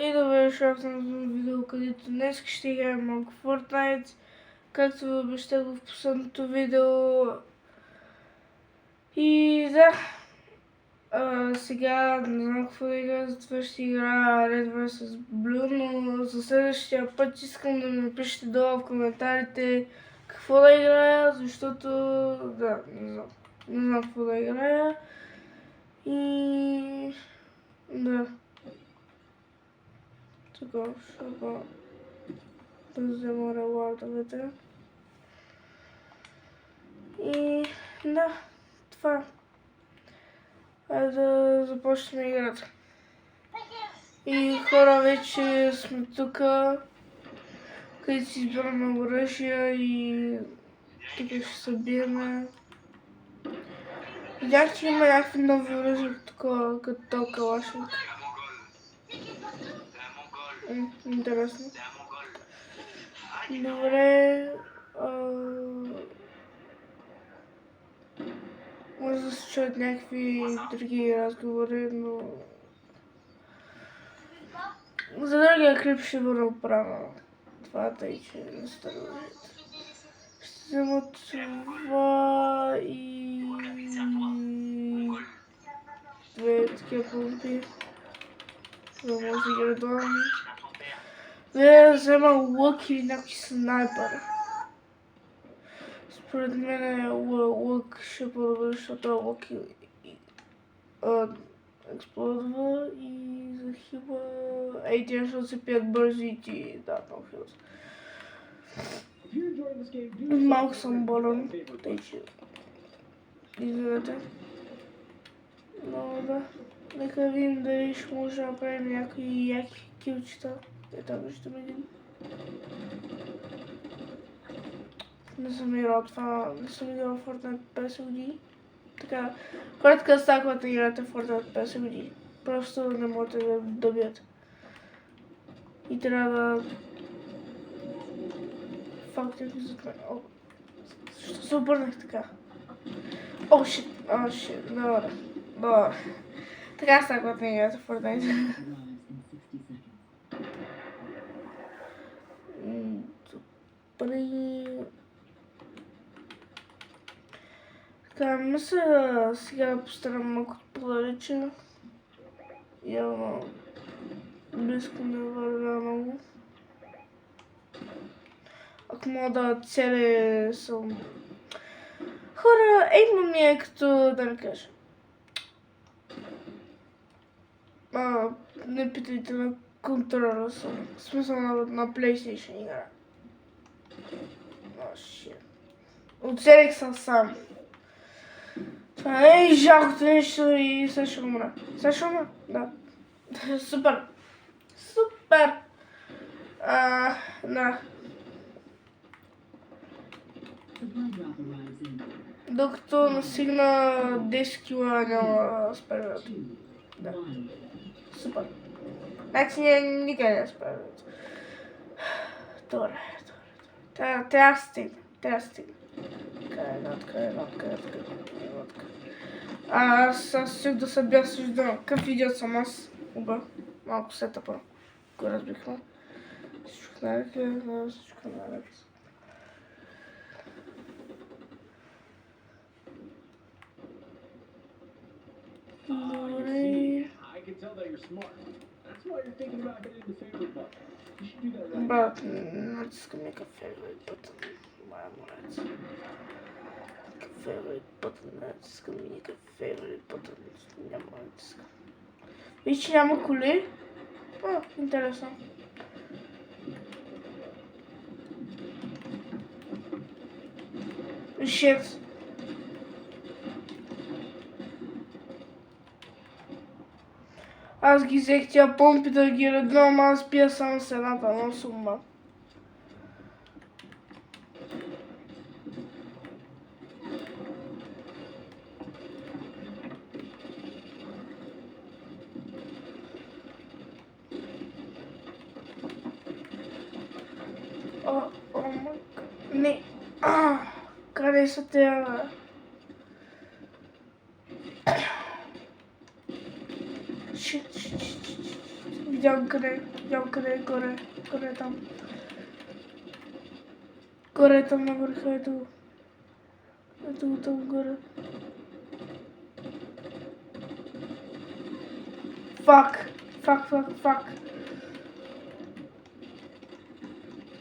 и добре дошла в новото видео, където днес ще играем малко Fortnite. Както ви обещах в последното видео. И да, сега не знам какво да играя, затова ще играя Red vs Blue, но за следващия път искам да ми напишете долу в коментарите какво да играя, защото да, не знам какво да играя. И да. Така, ще да взема рewardовете. И да, това. Айде да започнем играта. И хора, вече сме тук, където си избираме оръжия и тук ще се биеме. Видях, че има някакви нови оръжия, като този калашник. Интересно. Добре. Може да се чуят някакви други разговори, но за другия клип ще го направя. Това тъй, че не сте лъжите. Ще взема това и две такива помпи, за да може да ги редувам. Да взема лък или някой снайпер. Според мен лък ще е по-добър, защото лък експлодва и захиба. Ей, тя ще се пият бързо и ти дадат много хилс. Малко съм болен, тъй че извинете. Но да, нека видим дали ще може да направим някакви яки килчета. Ето виждам един. Не съм играл това, не съм играл Fortnite 50 години. Така, хората става, когато играте Fortnite 50 години. Просто не можете да добият. И трябва да... Факт е зад мен. Защо се обърнах така? О, шит, добре. Така става, когато играте Fortnite. Добре... Така, мисля сега да постарам малко по-далече. Явно близко не вървя много. Ако мога да цели съм... Хора, ейма ми е като да ви кажа. Не питайте на контрола съм. В смисъл на PlayStation игра. О, шит. Оцелих съм сам. Това е жалкото нещо и сега ще умра. Сега ще умра? Да. Супер. Супер. Да. Докато настигна 10 кила няма спреват. Да. Супер. Значи никъде не спреват. Добре. Трябва да стигна. Къде. Аз ще да се бях съждал. Какъв идиот съм аз? Оба. Малко сетъпа. Го разбихме. Всичко наред. Добре. Брат, натискам някакъв favorite button. Моя морец. Favorite button, натискам някакъв favorite button. Няма да натискам. Виж, че няма коли? Интересно. Shit. Аз ги взех тия помпи да ги редвам, аз пия само с едната, но сума. Не. Къде са те? Видявам къде, горе там. Горе там на върха, ето там горе. Фак.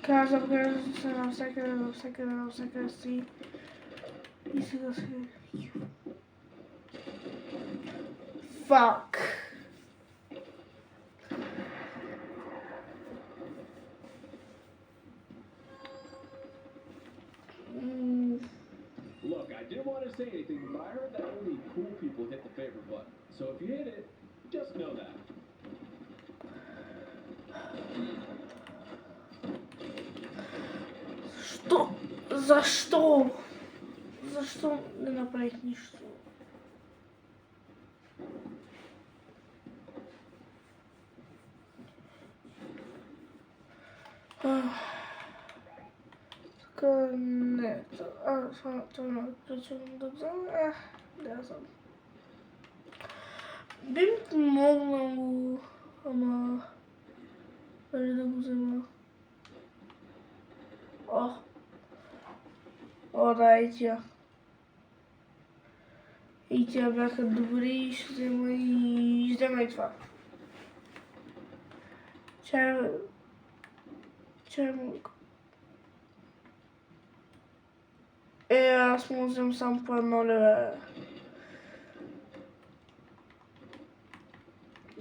Казвам се навсякъде си. И сега. Фак. Look, I didn't want to say anything, but I heard that only cool people hit the favorite button. So if you hit it, just know that. Что? Защо? Защо не направих нищо? Така, не. Това не отключвам да взема. Да знам. Би ми помогнало, ама... Дали да го взема? Да, и тя. И тя бяха добри, ще взема и това. Чай мога. Аз му взем сам по едно леве.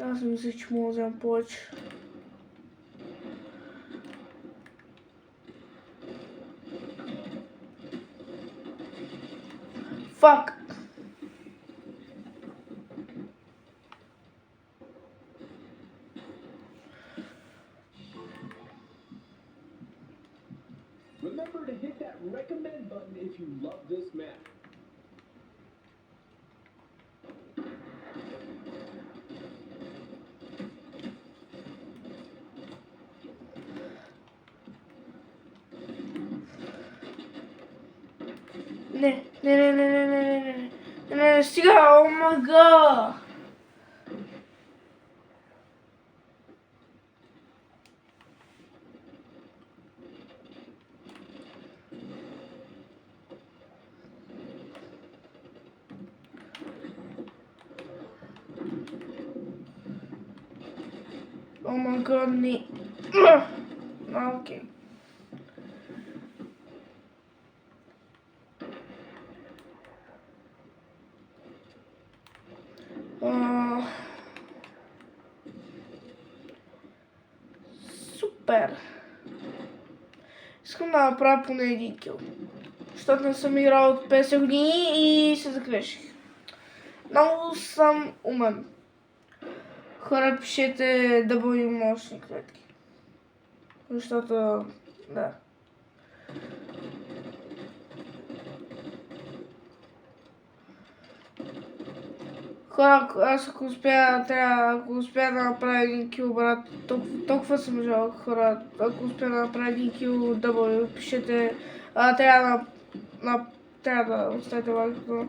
Аз мисля, че мога да взем повече. Фак! Remember to hit that recommend button if you love this map. Не, стига, омага! Омага, не. Окей. Супер. Искам да направя поне един кил. Защото не съм играл от 50 години и се загреших. Много съм умен. Хора, пишете да бъдем мощни клетки. Защото, да. Хора, аз ако успя да направя един кил, брат, толкова съм жалък, хора. Ако успя да направя един кил, да пишете, трябва да оставите лайката.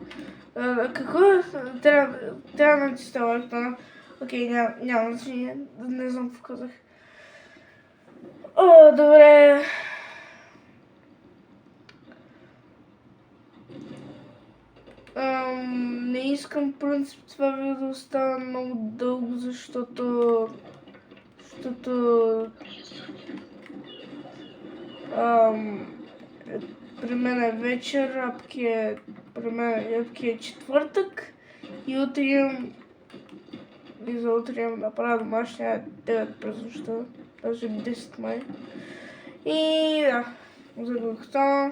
Какво е? Трябва да натисне лайката. Окей, няма значение, не знам какво казах. Добре. Не искам принцип това видео да остава много дълго, защото при мен е вечер, при мен е четвъртък и утре имам да правя домашния 9 през нощта, даже 10 май. И да, загубих това.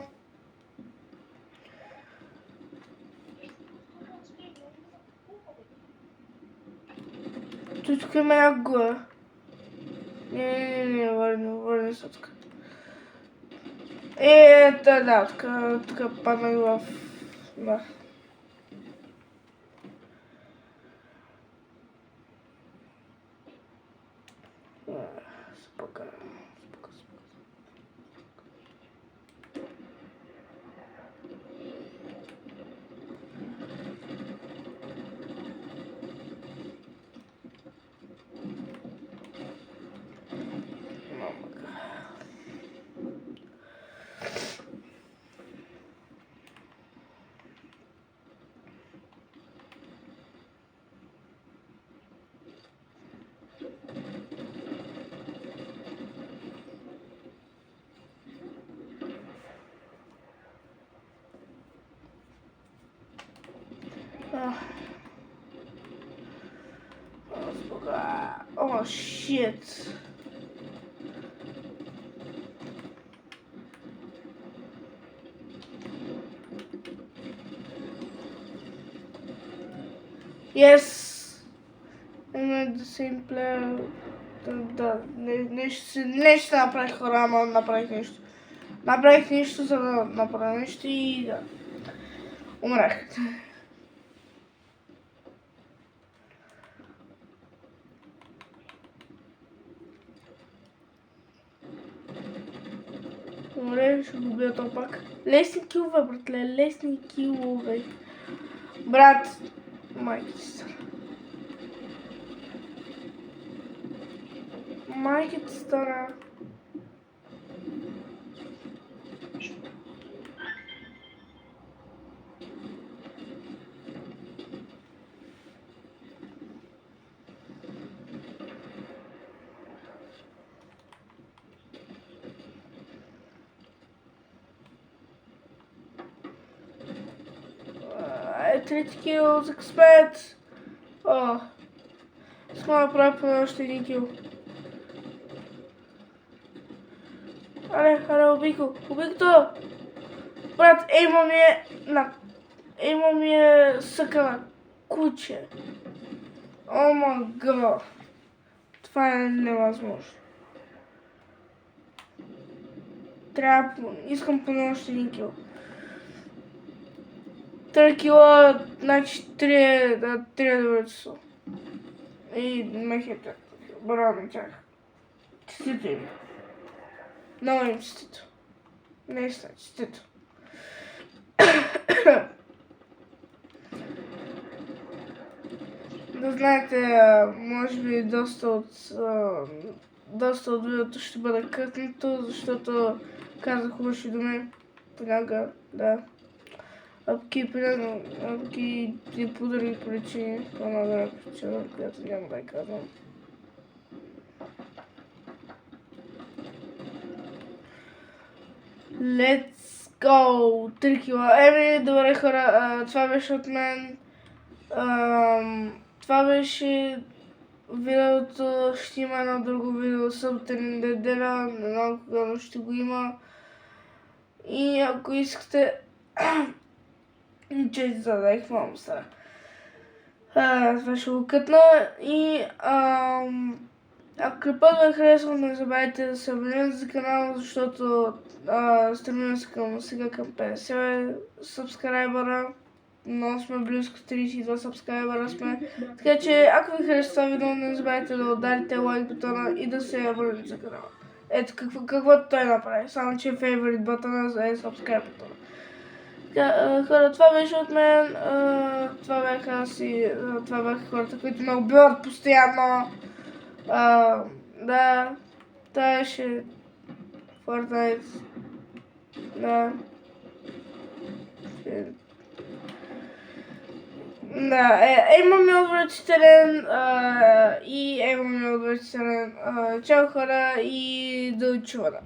Тук има някой. Не, върни се тук. Да, тук паднах в... Да. Спока. Oh shit. Yes. I'm not the same player. Да, нещо направих хора, ама направих нещо. Направих нещо, за да направя нещо и да. Умрях. Добре, ще го убия то пак. Лесни килове, братле, лесни килове. Брат, майки са. Майките стара. Трети кил за късмет. Искам да направя поне още един кил. Аре, убий го то! Брат, ейма ми е съка на куче. О май гад. Това е невъзможно. Искам поне още един кил. 3 кила, значи 3 часа. И мехите. Браво на тях. Честито им. Много им честито. Наистина, честито. Да знаете, може би доста от видеото ще бъде кътнато, защото казах хубави думи. Понякога, да. Апки и по други причини, по-една друга причина, която няма да я казвам. Let's go! 3 кила. Добре хора, това беше от мен. Това беше видеото. Ще има едно друго видео събота неделя. Не знам кога ще го има. И ако искате... Че задах, какво му стара. Това ще го кътна и ако клипът ви харесва, не забравяйте да се абонирате за канала, защото стремим се сега към 50 сабскрайбъра. Много сме близко 32 сабскрайбъра сме. Така че ако ви харесва това видео, не забравяйте да ударите лайк бутона и да се абонирате за канала. Ето каквото той направи, само че favorite бутона е subscribe бутона. Хора, това беше от мен, това бяха хората, които ме убиват постоянно. Да, това беше Fortnite. Да. Да, имаме отвратителен и имаме отвратителен. Чао хора и до чуване.